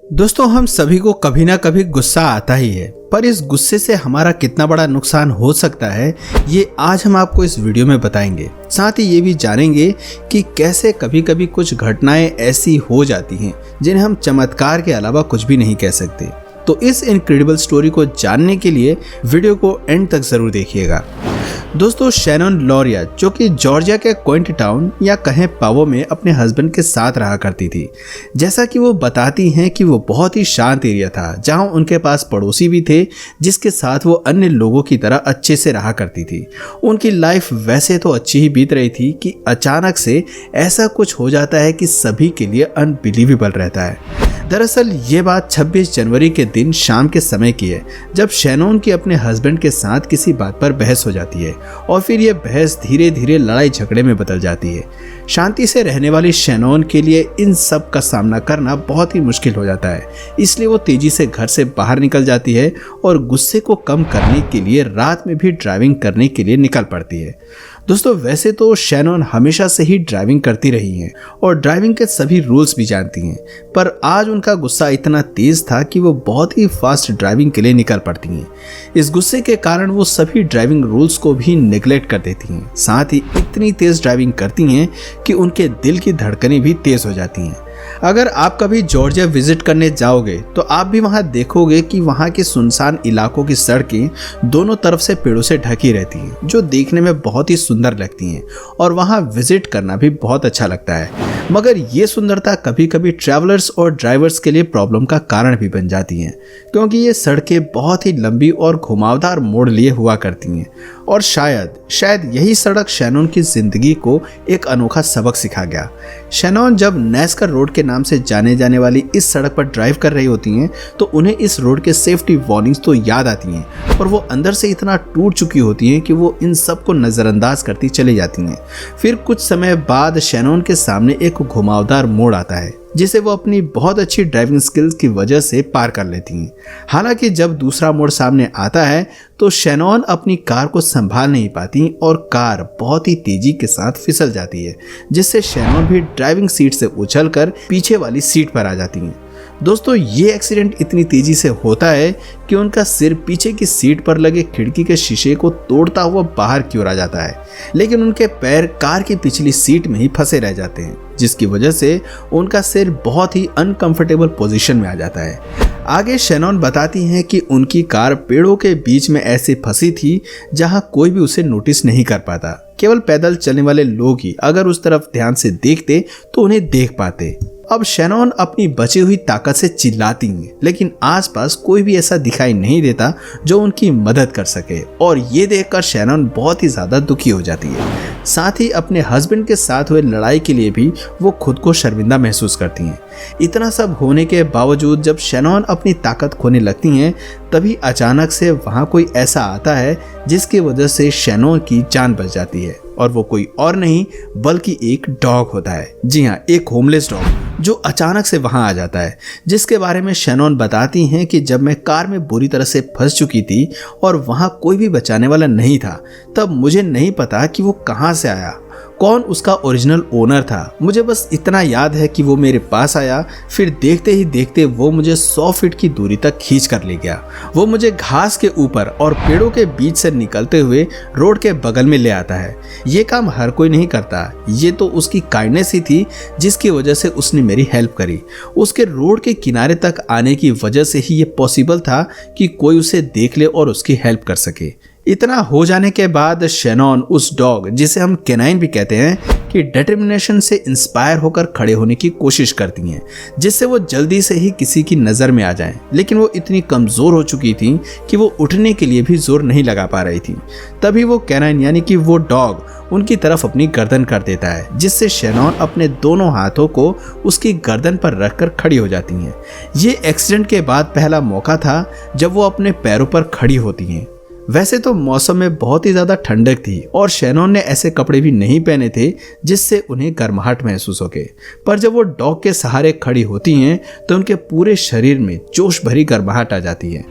दोस्तों, हम सभी को कभी ना कभी गुस्सा आता ही है, पर इस गुस्से से हमारा कितना बड़ा नुकसान हो सकता है ये आज हम आपको इस वीडियो में बताएंगे। साथ ही ये भी जानेंगे कि कैसे कभी कभी कुछ घटनाएं ऐसी हो जाती हैं जिन्हें हम चमत्कार के अलावा कुछ भी नहीं कह सकते। तो इस इनक्रेडिबल स्टोरी को जानने के लिए वीडियो को एंड तक जरूर देखिएगा। दोस्तों, शैनन लॉरिया जो कि जॉर्जिया के क्विंट टाउन या कहें पावो में अपने हस्बैंड के साथ रहा करती थी। जैसा कि वो बताती हैं कि वो बहुत ही शांत एरिया था जहां उनके पास पड़ोसी भी थे जिसके साथ वो अन्य लोगों की तरह अच्छे से रहा करती थी। उनकी लाइफ वैसे तो अच्छी ही बीत रही थी कि अचानक से ऐसा कुछ हो जाता है कि सभी के लिए अनबिलीवेबल रहता है। दरअसल ये बात 26 जनवरी के दिन शाम के समय की है, जब शैनन की अपने हस्बैंड के साथ किसी बात पर बहस हो जाती है और फिर ये बहस धीरे धीरे लड़ाई झगड़े में बदल जाती है। शांति से रहने वाली शैनन के लिए इन सब का सामना करना बहुत ही मुश्किल हो जाता है, इसलिए वो तेजी से घर से बाहर निकल जाती है और गुस्से को कम करने के लिए रात में भी ड्राइविंग करने के लिए निकल पड़ती है। दोस्तों, वैसे तो शैनन हमेशा से ही ड्राइविंग करती रही हैं और ड्राइविंग के सभी रूल्स भी जानती हैं, पर आज उनका गुस्सा इतना तेज था कि वो बहुत ही फास्ट ड्राइविंग के लिए निकल पड़ती हैं। इस गुस्से के कारण वो सभी ड्राइविंग रूल्स को भी नेग्लेक्ट कर देती हैं। साथ ही इतनी तेज ड्राइविंग करती हैं कि उनके दिल की धड़कनें भी तेज हो जाती हैं। अगर आप कभी जॉर्जिया विजिट करने जाओगे तो आप भी वहां देखोगे कि वहां के सुनसान इलाकों की सड़कें दोनों तरफ से पेड़ों से ढकी रहती हैं, जो देखने में बहुत ही सुंदर लगती हैं और वहां विजिट करना भी बहुत अच्छा लगता है। मगर ये सुंदरता कभी कभी ट्रैवलर्स और ड्राइवर्स के लिए प्रॉब्लम का कारण भी बन जाती हैं, क्योंकि ये सड़कें बहुत ही लंबी और घुमावदार मोड़ लिए हुआ करती हैं और शायद यही सड़क शैनन की जिंदगी को एक अनोखा सबक सिखा गया। शैनन जब नेस्कर रोड के नाम से जाने जाने वाली इस सड़क पर ड्राइव कर रही होती हैं तो उन्हें इस रोड के सेफ्टी वार्निंग्स तो याद आती हैं, और वो अंदर से इतना टूट चुकी होती हैं कि वो इन सब को नज़रअंदाज करती चली जाती हैं। फिर कुछ समय बाद शैनन के सामने एक घुमावदार मोड़ आता है जिसे वो अपनी बहुत अच्छी ड्राइविंग स्किल्स की वजह से पार कर लेती हैं। हालांकि जब दूसरा मोड़ सामने आता है तो शैनन अपनी कार को संभाल नहीं पाती और कार बहुत ही तेजी के साथ फिसल जाती है, जिससे शैनन भी ड्राइविंग सीट से उछलकर पीछे वाली सीट पर आ जाती हैं। दोस्तों, ये एक्सीडेंट इतनी तेजी से होता है कि उनका सिर पीछे की सीट पर लगे खिड़की के शीशे को तोड़ता हुआ बाहर की ओर आ जाता है, लेकिन उनके पैर कार की पिछली सीट में ही फंसे रह जाते हैं, जिसकी वजह से उनका सिर बहुत ही अनकंफर्टेबल पोजीशन में आ जाता है। आगे शैनन बताती हैं कि उनकी कार पेड़ों के बीच में ऐसे फंसी थी जहां कोई भी उसे नोटिस नहीं कर पाता। केवल पैदल चलने वाले लोग ही अगर उस तरफ ध्यान से देखते तो उन्हें देख पाते। अब शैनन अपनी बची हुई ताकत से चिल्लाती हैं, लेकिन आसपास कोई भी ऐसा दिखाई नहीं देता जो उनकी मदद कर सके, और ये देखकर शैनन बहुत ही ज्यादा दुखी हो जाती है। साथ ही अपने हस्बैंड के साथ हुए लड़ाई के लिए भी वो खुद को शर्मिंदा महसूस करती हैं। इतना सब होने के बावजूद जब शैनन अपनी ताकत खोने लगती हैं, तभी अचानक से वहां कोई ऐसा आता है जिसकी वजह से शैनन की जान बच जाती है, और वो कोई और नहीं बल्कि एक डॉग होता है। जी हाँ, एक होमलेस डॉग जो अचानक से वहां आ जाता है, जिसके बारे में शैनन बताती हैं कि जब मैं कार में बुरी तरह से फंस चुकी थी और वहां कोई भी बचाने वाला नहीं था, तब मुझे नहीं पता कि वो कहां से आया, कौन उसका ओरिजिनल ओनर था। मुझे बस इतना याद है कि वो मेरे पास आया, फिर देखते ही देखते वो मुझे 100 फीट की दूरी तक खींच कर ले गया। वो मुझे घास के ऊपर और पेड़ों के बीच से निकलते हुए रोड के बगल में ले आता है। ये काम हर कोई नहीं करता, ये तो उसकी काइंडनेस ही थी जिसकी वजह से उसने मेरी हेल्प करी। उसके रोड के किनारे तक आने की वजह से ही ये पॉसिबल था कि कोई उसे देख ले और उसकी हेल्प कर सके। इतना हो जाने के बाद शैनन उस डॉग, जिसे हम कैनाइन भी कहते हैं, कि डिटर्मिनेशन से इंस्पायर होकर खड़े होने की कोशिश करती हैं, जिससे वो जल्दी से ही किसी की नज़र में आ जाएं। लेकिन वो इतनी कमज़ोर हो चुकी थी कि वो उठने के लिए भी जोर नहीं लगा पा रही थी। तभी वो कैनाइन यानी कि वो डॉग उनकी तरफ अपनी गर्दन कर देता है, जिससे शैनन अपने दोनों हाथों को उसकी गर्दन पर रखकर खड़ी हो जाती हैं। ये एक्सीडेंट के बाद पहला मौका था जब वो अपने पैरों पर खड़ी होती हैं। वैसे तो मौसम में बहुत ही ज़्यादा ठंडक थी और शैनन ने ऐसे कपड़े भी नहीं पहने थे जिससे उन्हें गर्माहट महसूस होके, पर जब वो डॉग के सहारे खड़ी होती हैं तो उनके पूरे शरीर में जोश भरी गर्माहट आ जाती है।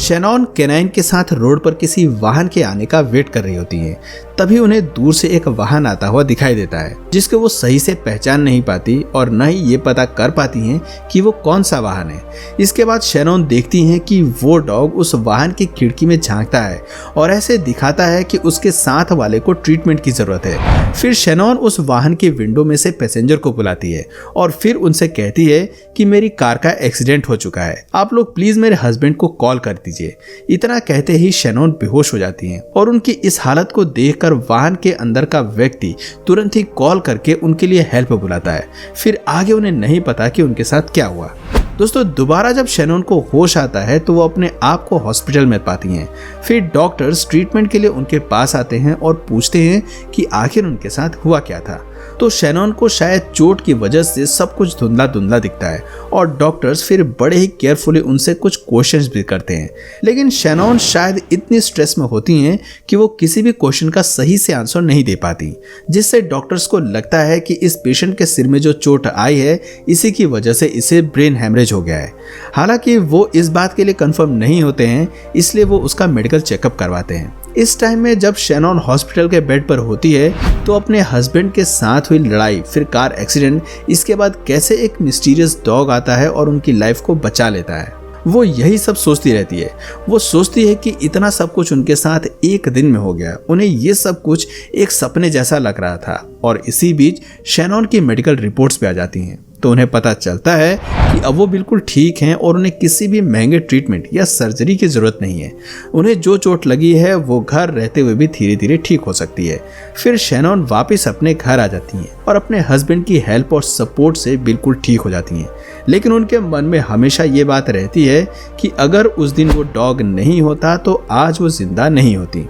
शैनॉन केनाइन के साथ रोड पर किसी वाहन के आने का वेट कर रही होती हैं। तभी उन्हें दूर से एक वाहन आता हुआ दिखाई देता है जिसको वो सही से पहचान नहीं पाती और न ही ये पता कर पाती हैं कि वो कौन सा वाहन है। इसके बाद शैनॉन देखती हैं कि वो डॉग उस वाहन की खिड़की में झांकता है और ऐसे दिखाता है कि उसके साथ वाले को ट्रीटमेंट की जरूरत है। फिर शैनॉन उस वाहन के विंडो में से पैसेंजर को बुलाती है और फिर उनसे कहती है कि मेरी कार का एक्सीडेंट हो चुका है, आप लोग प्लीज मेरे हस्बैंड को कॉल कर दीजिए। इतना कहते ही शैनॉन बेहोश हो जाती हैं और उनकी इस हालत को देखकर वाहन के अंदर का व्यक्ति तुरंत ही कॉल करके उनके लिए हेल्प बुलाता है। फिर आगे उन्हें नहीं पता कि उनके साथ क्या हुआ। दोस्तों दोबारा जब शैनॉन को होश आता है तो वो अपने आप को हॉस्पिटल में पाती हैं। फिर डॉक्टर्स ट्रीटमेंट के लिए उनके पास आते हैं और पूछते हैं कि आखिर उनके साथ हुआ क्या था। तो शैनॉन को शायद चोट की वजह से सब कुछ धुंधला धुंधला दिखता है और डॉक्टर्स फिर बड़े ही केयरफुली उनसे कुछ क्वेश्चंस भी करते हैं। लेकिन शैनॉन शायद इतनी स्ट्रेस में होती हैं कि वो किसी भी क्वेश्चन का सही से आंसर नहीं दे पाती, जिससे डॉक्टर्स को लगता है कि इस पेशेंट के सिर में जो चोट आई है इसी की वजह से इसे ब्रेन हैमरेज हो गया है। हालांकि वो इस बात के लिए कंफर्म नहीं होते हैं, इसलिए वो उसका मेडिकल चेकअप करवाते हैं। इस टाइम में जब शैनॉन हॉस्पिटल के बेड पर होती है तो अपने हस्बैंड के साथ हुई लड़ाई, फिर कार एक्सीडेंट, इसके बाद कैसे एक मिस्टीरियस डॉग आता है और उनकी लाइफ को बचा लेता है, वो यही सब सोचती रहती है। वो सोचती है कि इतना सब कुछ उनके साथ एक दिन में हो गया। उन्हें ये सब कुछ एक सपने जैसा लग रहा था और इसी बीच शैनॉन की मेडिकल रिपोर्ट्स भी आ जाती हैं। तो उन्हें पता चलता है कि अब वो बिल्कुल ठीक हैं और उन्हें किसी भी महंगे ट्रीटमेंट या सर्जरी की ज़रूरत नहीं है। उन्हें जो चोट लगी है वो घर रहते हुए भी धीरे धीरे ठीक हो सकती है। फिर शैनॉन वापस अपने घर आ जाती हैं और अपने हस्बैंड की हेल्प और सपोर्ट से बिल्कुल ठीक हो जाती हैं। लेकिन उनके मन में हमेशा ये बात रहती है कि अगर उस दिन वो डॉग नहीं होता तो आज वो जिंदा नहीं होती।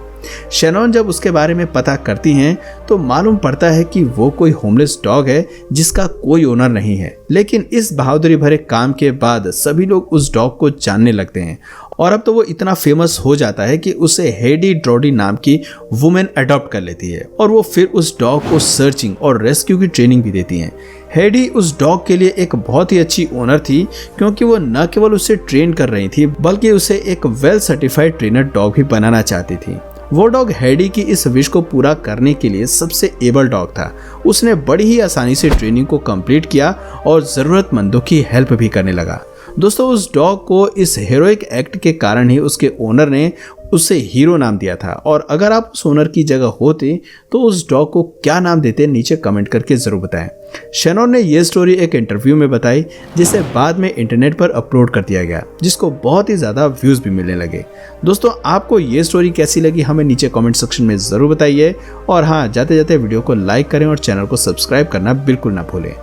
शैनॉन जब उसके बारे में पता करती हैं तो मालूम पड़ता है कि वो कोई होमलेस डॉग है जिसका कोई ओनर नहीं है। लेकिन इस बहादुरी भरे काम के बाद सभी लोग उस डॉग को जानने लगते हैं और अब तो वो इतना फेमस हो जाता है कि उसे हेडी ड्रॉडी नाम की वुमेन अडॉप्ट कर लेती है और वो फिर उस डॉग को सर्चिंग और रेस्क्यू की ट्रेनिंग भी देती हैं। हेडी उस डॉग के लिए एक बहुत ही अच्छी ओनर थी क्योंकि वो न केवल उसे ट्रेन कर रही थी बल्कि उसे एक वेल सर्टिफाइड ट्रेनर डॉग भी बनाना चाहती थी। वो डॉग हेडी की इस विश को पूरा करने के लिए सबसे एबल डॉग था। उसने बड़ी ही आसानी से ट्रेनिंग को कंप्लीट किया और ज़रूरतमंदों की हेल्प भी करने लगा। दोस्तों उस डॉग को इस हीरोइक एक्ट के कारण ही उसके ओनर ने उसे हीरो नाम दिया था और अगर आप उस ओनर की जगह होते तो उस डॉग को क्या नाम देते नीचे कमेंट करके ज़रूर बताएं। शैनॉन ने यह स्टोरी एक इंटरव्यू में बताई जिसे बाद में इंटरनेट पर अपलोड कर दिया गया, जिसको बहुत ही ज़्यादा व्यूज़ भी मिलने लगे। दोस्तों आपको ये स्टोरी कैसी लगी हमें नीचे कमेंट सेक्शन में ज़रूर बताइए और हाँ, जाते जाते वीडियो को लाइक करें और चैनल को सब्सक्राइब करना बिल्कुल ना भूलें।